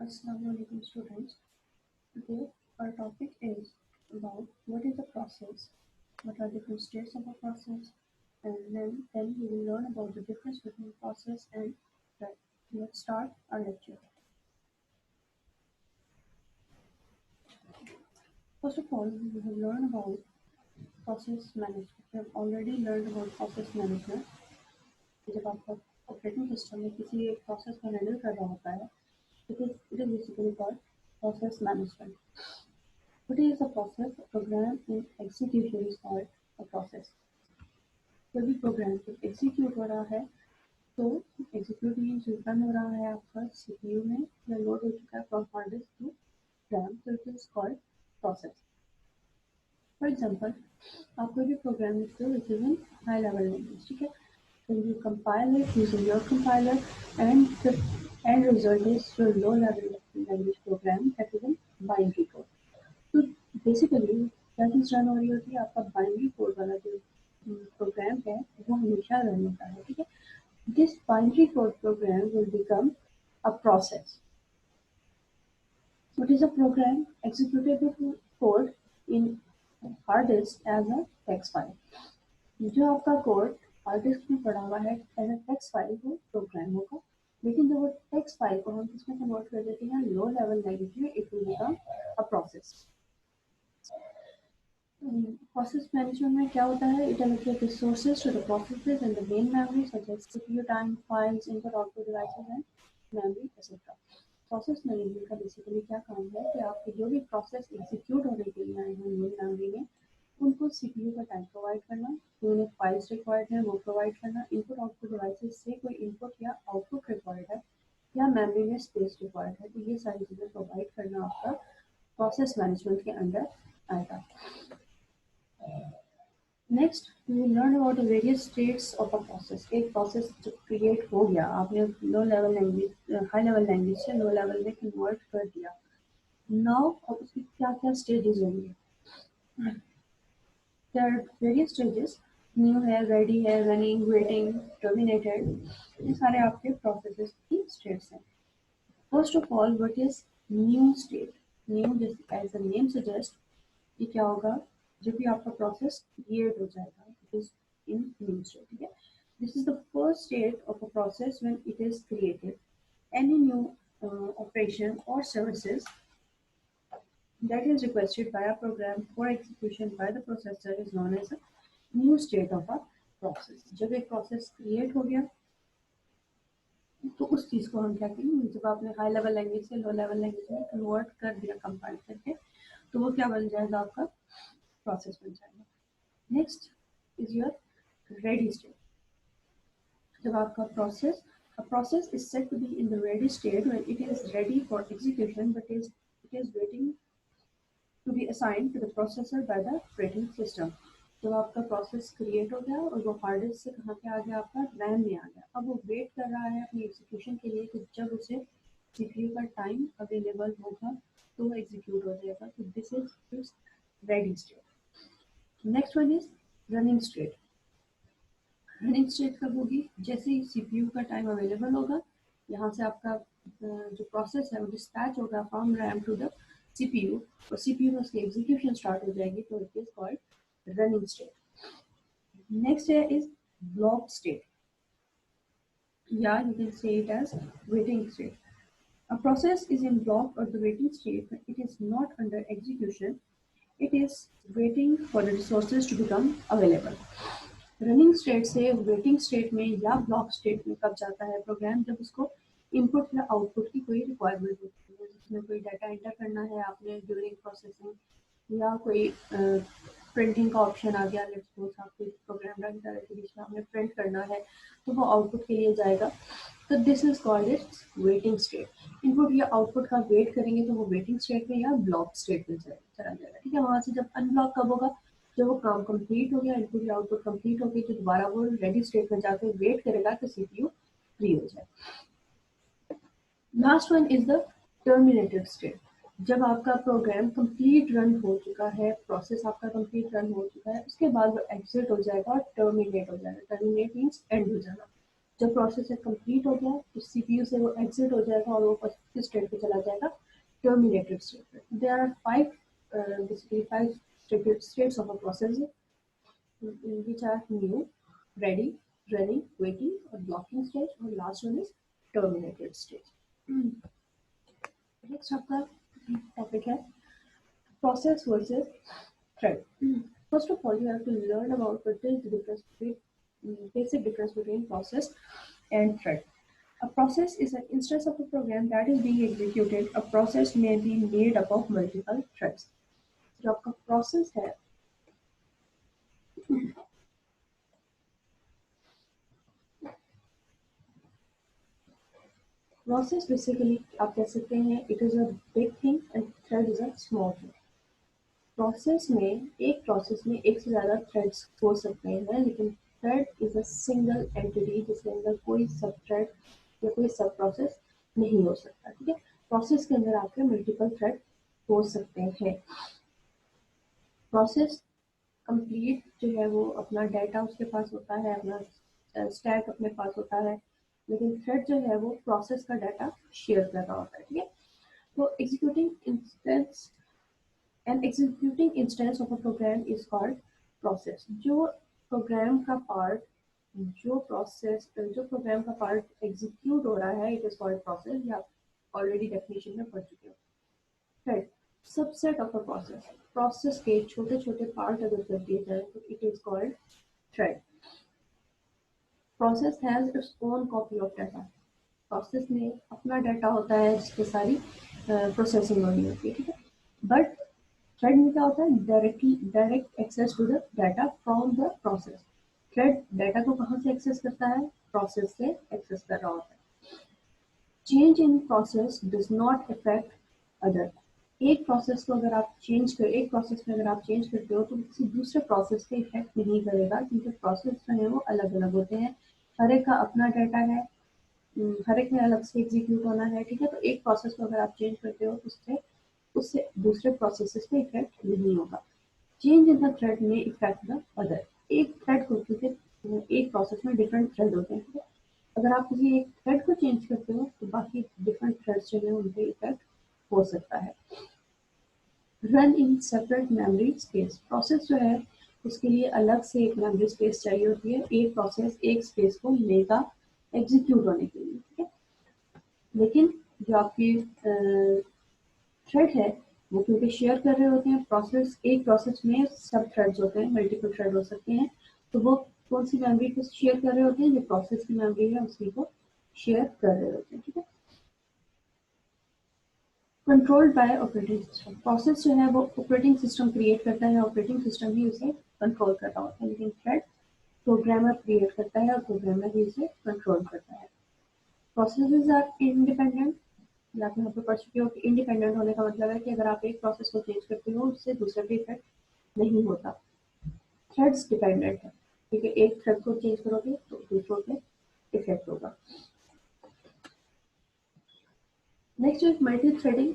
Assalamu alaikum students. Today our topic is about what is a process, what are different states of a process, and then we will learn about the difference between process and thread. Let's start our lecture. First of all, we have learned about process management. We have already learned about process management. जब आपका operating system में किसी एक process को handle कर रहा होता है, it is basically called process management. What is a process? A program in execution is called a process. जब भी प्रोग्राम एग्जीक्यूट हो रहा है तो एग्जीक्यूट मीन्स रन हो रहा है आपका सीपीयू में या लोड हो चुका है from hard disk to RAM, तो it is called process. For example, आप कोई भी प्रोग्राम लिखते हो which is in high level language, ठीक है. When you compile it using your compiler, and the end result is your low level language program that is in binary code. तो basically क्या चीज रन हो रही होती है, आपका बाइनरी कोड वाला जो प्रोग्राम है वो हमेशा रन होता है, ठीक है. This binary code program will become a process. What is a program? Executable code in hard disk as a text file. जो आपका कोड हार्ड डिस्क में पड़ा हुआ है एज अ टेक्स्ट फाइल वो प्रोग्राम होगा, लेकिन जब वो टेक्स्ट फाइल को हम किसमें कन्वर्ट कर देते हैं लो लेवल लैंग्वेज में, it will become a process. Process management में क्या होता है, it allocates resources to the processes and the main memory such as CPU, time, files, input output devices and memory etc. Process management का basically क्या काम है कि आपके जो भी प्रोसेस एग्जीक्यूट होने के लिए आए हैं मेन मेमोरी में, उनको सीपीयू का टाइम प्रोवाइड करना, तो उन्हें फाइल्स रिक्वायर्ड है वो प्रोवाइड करना, इनपुट आउटपुट डिवाइसेस से कोई इनपुट या आउटपुट रिक्वायर्ड है या मेमोरी में स्पेस रिक्वायर्ड है, तो ये सारी चीज़ें प्रोवाइड करना आपका प्रोसेस मैनेजमेंट के अंडर आएगा. Next we will learn about the various states of a process. एक प्रोसेस जो क्रिएट हो गया, आपने low level language high level language से लो लेवल में कन्वर्ट कर दिया, नाउ अब उसकी क्या क्या स्टेजेस होंगे. There are various stages. New है, रेडी है, रनिंग, वेटिंग, टर्मिनेटेड, ये सारे आपके प्रोसेसेस की स्टेट्स हैं. First of all what is new state. New जैसे एज द नेम सजेस्ट, ये क्या होगा, जब भी आपका प्रोसेस क्रिएट हो जाएगा it is in new state, ठीक है. This is the first state of a process when it is created. Any new operation or services that is requested by a program for execution by the processor is known as a new state of a process. जब एक process create हो गया तो उस चीज को हम क्या कहेंगे, जब आपने हाई लेवल लैंग्वेज से लो लेवल लैंग्वेज में कन्वर्ट कर दिया कंपाइल करके, तो वो क्या बन जाएगा, आपका प्रोसेस बन जाएगा. Next is your ready state. जब आपका process a process is said to be in the ready state when it is ready for execution but it is waiting to be assigned to the processor by the operating system. जब आपका process create हो गया और वो hard disk से कहाँ पे आ गया, आपका रैम में आ गया, अब वो वेट कर रहा है अपनी एग्जीक्यूशन के लिए कि जब उसे सीपीयू का टाइम अवेलेबल होगा तो वो एग्जीक्यूट हो जाएगा. तो this is it's ready state. Next one is running state. Running state कब होगी, जैसे ही सीपीयू का टाइम अवेलेबल होगा, यहाँ से आपका जो प्रोसेस है वो डिस्पैच होगा from RAM to the CPU और सीपीयू में उसकी एग्जीक्यूशन स्टार्ट हो जाएगी, तो it is called running state. Next is block state या you can say it as waiting state. A process is in block or the waiting state when it is not under execution. It is waiting for the resources to become available. Running state से waiting state में या block state में कब जाता है programme, जब उसको input या आउटपुट की कोई रिक्वायरमेंट होती है, जिसमें कोई डाटा एंटर करना है आपने ड्यूरिंग प्रोसेसिंग, या कोई प्रिंटिंग का ऑप्शन आ गया, लेट्स सपोज आप कोई प्रोग्राम रन कर रहे थे बीच में आपने प्रिंट करना है, तो वो आउटपुट के लिए जाएगा, तो this is called its waiting state. Input या आउटपुट का वेट करेंगे तो वो वेटिंग स्टेट में या ब्लॉक स्टेट में चला जाएगा, ठीक है. वहां से जब अनब्लॉक कब होगा, जब वो काम कंप्लीट हो गया, इनपुट या आउटपुट कंप्लीट हो गई, तो दोबारा वो रेडी स्टेट में जाकर वेट करेगा कि सीपीयू फ्री हो जाए. Last one is the terminated state. जब आपका प्रोग्राम कंप्लीट रन हो चुका है, प्रोसेस आपका कंप्लीट रन हो चुका है, उसके बाद वो एग्जिट हो जाएगा और टर्मिनेट हो जाएगा. टर्मिनेट मीन्स एंड हो जाना. जब प्रोसेस कंप्लीट हो गया तो सीपीयू से वो एग्जिट हो जाएगा और वो किस स्टेट पे चला जाएगा, टर्मिनेटेड स्टेट पे. There are five states of a process, which are new, ready, running, waiting, or blocking stage, or last one is terminated stage. Next आपका topic है process versus thread. First of all, you have to learn about what is the difference between basic difference between process and thread. A process is an instance of a program that is being executed. A process may be made up of multiple threads. जो आपका process है, process basically आप कह सकते हैं it is a big thing and thread is a small thing. Process में एक से ज़्यादा थ्रेड्स हो सकते हैं, लेकिन thread is a single entity जिसके अंदर कोई सब थ्रेड या कोई सब प्रोसेस नहीं हो सकता. ठीक है, प्रोसेस के अंदर आपके मल्टीपल थ्रेड हो सकते हैं. प्रोसेस कंप्लीट जो है वो अपना डाटा उसके पास होता है, अपना स्टैक अपने पास होता है, लेकिन थ्रेड जो है वो प्रोसेस का डाटा शेयर कर रहा होता है. ठीक है, तो An executing instance of a program is called process. जो प्रोग्राम का पार्ट जो प्रोग्राम का पार्ट एग्जीक्यूट हो रहा है, इट इज कॉल्ड प्रोसेस. या ऑलरेडी डेफिनेशन में पढ़ चुके हो. Thread subset of a process के छोटे छोटे पार्ट अगर कर दिए जाए तो it is called thread. Process has its own copy of data. Process में अपना डाटा होता है जिसकी सारी प्रोसेसिंग होनी होती है. ठीक है, बट थ्रेड में क्या होता है, direct access to the data from the process. Thread data को कहाँ से एक्सेस करता है, प्रोसेस से एक्सेस कर रहा होता है. Change in process does not affect other. एक प्रोसेस में अगर आप चेंज करते हो तो किसी दूसरे प्रोसेस पे इफेक्ट नहीं करेगा, क्योंकि प्रोसेस जो है वो अलग अलग होते हैं. हर एक का अपना डाटा है, हर एक में अलग से एग्जीक्यूट होना है. ठीक है, तो एक प्रोसेस को अगर आप चेंज करते हो उससे दूसरे प्रोसेसेस पे इफेक्ट नहीं होगा. चेंज इन द थ्रेड में इफेक्ट द अदर. एक थ्रेड को, क्योंकि एक प्रोसेस में डिफरेंट थ्रेड होते हैं, ठीक है, अगर आप किसी एक थ्रेड को चेंज करते हो तो बाकी डिफरेंट थ्रेड्स जो है उन पे इफेक्ट हो सकता है. Run in separate memory space. Process जो है उसके लिए अलग से एक मेमोरी स्पेस चाहिए होती है. एक प्रोसेस एक स्पेस को लेगा एग्जीक्यूट होने के लिए. ठीक है, लेकिन जो आपकी थ्रेड है वो क्योंकि शेयर कर रहे होते हैं, एक प्रोसेस में सब थ्रेड्स होते हैं, मल्टीपल थ्रेड हो सकते हैं, तो वो कौन सी मेमोरी को शेयर कर रहे होते हैं, जो प्रोसेस की मेमोरी है उसी को शेयर कर रहे होते हैं. ठीक है, controlled by operating system. Process जो है वो ऑपरेटिंग सिस्टम क्रिएट करता है, ऑपरेटिंग सिस्टम ही उसे कंट्रोल कर रहा होता है, लेकिन थ्रेड प्रोग्रामर क्रिएट करता है और प्रोग्रामर ही उसे कंट्रोल करता है. Processes are independent. आप यहाँ पे पढ़ चुके हो कि इंडिपेंडेंट होने का मतलब है कि अगर आप एक प्रोसेस को चेंज करते हो उससे दूसरे पे इफेक्ट नहीं होता. थ्रेड्स डिपेंडेंट है, ठीक है, एक थ्रेड को चेंज करोगे तो दूसरों पे इफेक्ट होगा. नेक्स्ट है मल्टी थ्रेडिंग.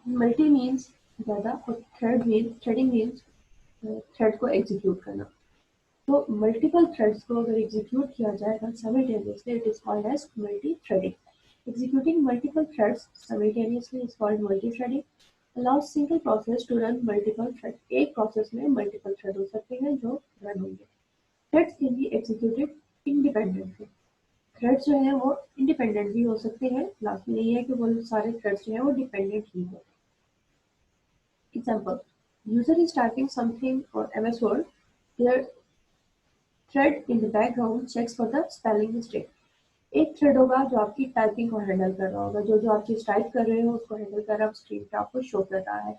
मल्टी मीन्स ज़्यादा और थ्रेडिंग मीन्स थ्रेड को एग्जीक्यूट करना. तो मल्टीपल थ्रेड्स को अगर एग्जीक्यूट किया जाएगा simultaneously, it is called as multithreading. Executing multiple threads simultaneously is called multi-threading. Allows single process to run multiple threads. एक प्रोसेस में मल्टीपल थ्रेड हो सकते हैं जो रन होंगे. Threads can be executed independently. Threads जो है वो इंडिपेंडेंट भी हो सकते हैं. लास्ट में यही है कि वो सारे थ्रेड्स जो है वो डिपेंडेंट ही हो. Example, user is typing something और MS Word. Their thread in the background checks for the spelling mistake. एक थ्रेड होगा जो आपकी टाइपिंग को हैंडल कर रहा होगा, जो आप चीज टाइप कर रहे हो उसको हैंडल कर रहा है, स्क्रीन पे आपको शो कर रहा है.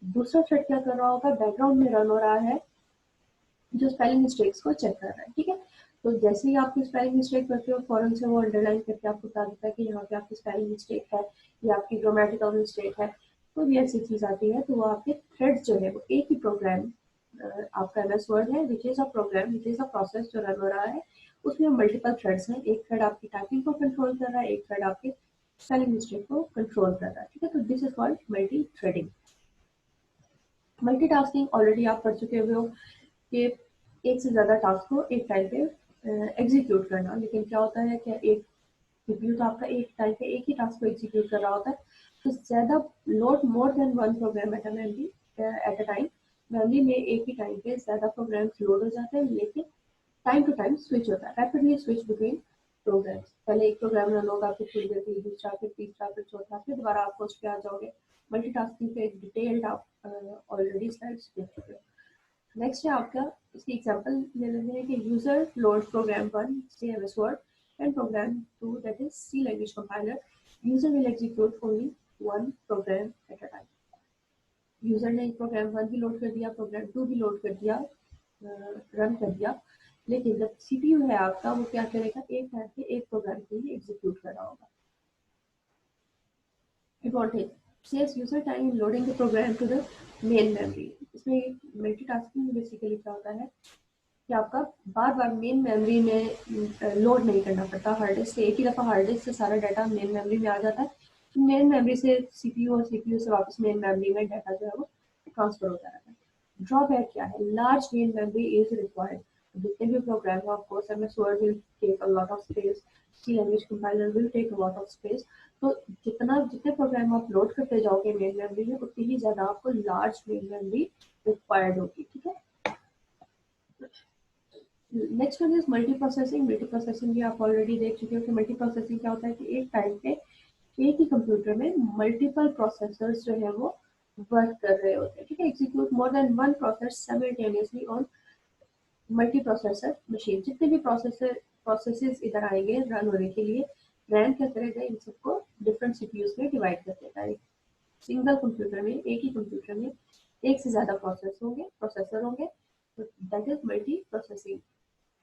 दूसरा थ्रेड क्या कर रहा होगा, बैकग्राउंड में रन हो रहा है, जो स्पेलिंग मिस्टेक्स को चेक कर रहा है. ठीक है, तो जैसे ही आपकी स्पेलिंग मिस्टेक करते हो फौरन से वो अंडरलाइन करके आपको बता देता है कि यहाँ पे आपकी स्पेलिंग मिस्टेक है या आपकी ग्रामेटिकल मिस्टेक है. कोई भी ऐसी चीज आती है तो वो आपके थ्रेड जो है वो एक ही प्रोग्राम, आपका MS Word है which is a program, which is a process जो रन हो रहा है, उसमें मल्टीपल थ्रेड्स हैं. एक थ्रेड आपकी टाइपिंग को कंट्रोल कर रहा है, एक थ्रेड आपके स्पेलिंग मिस्टेक को कंट्रोल कर रहा है. ठीक है, तो this is called multi threading. Multitasking already आप पढ़ चुके हुए हो कि एक से ज्यादा टास्क को एक टाइम पे एग्जीक्यूट करना। लेकिन क्या होता है कि एक सीपीयू तो आपका एक टाइम पे एक ही टास्क को एग्जीक्यूट कर रहा होता है, तो ज़्यादा load more than one program at a memory at a time, memory में एक ही टाइम पे ज़्यादा प्रोग्राम्स लोड हो जाते हैं, लेकिन टाइम टू टाइम स्विच होता है, रैपिडली स्विच बिटवीन प्रोग्राम्स। पहले एक प्रोग्राम रन होगा, फिर थोड़ी देर फिर दूसरा, फिर तीसरा, फिर चौथा, फिर दोबारा आप उस पे आ जाओगे। मल्टीटास्किंग पे डिटेल्ड आप ऑलरेडी स्लाइड्स देख चुके हो। नेक्स्ट है आपका, इसकी एग्जांपल ले लेते हैं कि user load program 1 CMS word and program 2 that is C language compiler. User will execute only one program at a time. User ने प्रोग्राम 1 भी लोड कर दिया, प्रोग्राम 2 भी लोड कर दिया, रन कर दिया, लेकिन जब सीपीयू है आपका वो क्या करेगा, एक टाइम पे एक प्रोग्राम को ही एग्जीक्यूट कर रहा होगा। Advantage, saves user time in loading the program to the main memory। इसमें मल्टीटास्किंग बेसिकली क्या होता है कि आपका बार बार मेन मेमोरी में लोड नहीं करना पड़ता हार्ड डिस्क से। एक ही दफ़ा हार्ड डिस्क से सारा डाटा मेन मेमोरी में आ जाता है। मेन मेमोरी से सीपीयू और सीपीयू से वापस मेन मेमोरी में डाटा जो है वो ट्रांसफर होता रहता है। ड्रॉबैक क्या है, large main memory is required. जितने भी प्रोग्राम है, of course MS Word will take a lot of space, C language compiler will take a lot of space. तो जितने प्रोग्राम आप लोड करते जाओगे मेन मेमोरी में, उतनी ही ज़्यादा आपको लार्ज मेन मेमोरी रिक्वायर्ड होगी। ठीक है। Next one is multi processing. Multi processing भी आप ऑलरेडी देख चुके हो कि मल्टी प्रोसेसिंग क्या होता है कि एक टाइम पे एक ही कंप्यूटर में मल्टीपल प्रोसेसर्स जो है वो वर्क कर रहे होते हैं। ठीक है, execute more than one process simultaneously on multi processor machine. जितने भी प्रोसेसेस इधर आएंगे रन होने के लिए, रैन क्या करेगा, इन सबको डिफरेंट सीपीयूज में डिवाइड कर देता है। सिंगल कंप्यूटर में, एक ही कंप्यूटर में एक से ज्यादा प्रोसेसर होंगे, तो दैट इज मल्टी प्रोसेसिंग।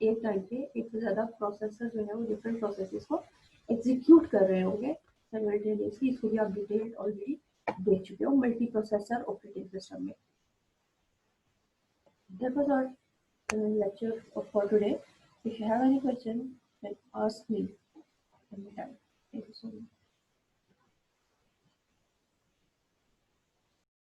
एक टाइम पे एक से ज़्यादा प्रोसेसर जो है वो डिफरेंट प्रोसेसेस को एग्जीक्यूट कर रहे होंगे साइमल्टेनियसली। इसको भी आप डिटेल ऑलरेडी देख चुके हो मल्टी प्रोसेसर ऑपरेटिंग सिस्टम में। That was our lecture for today. If you have any question, then ask me anytime. Thank you so much.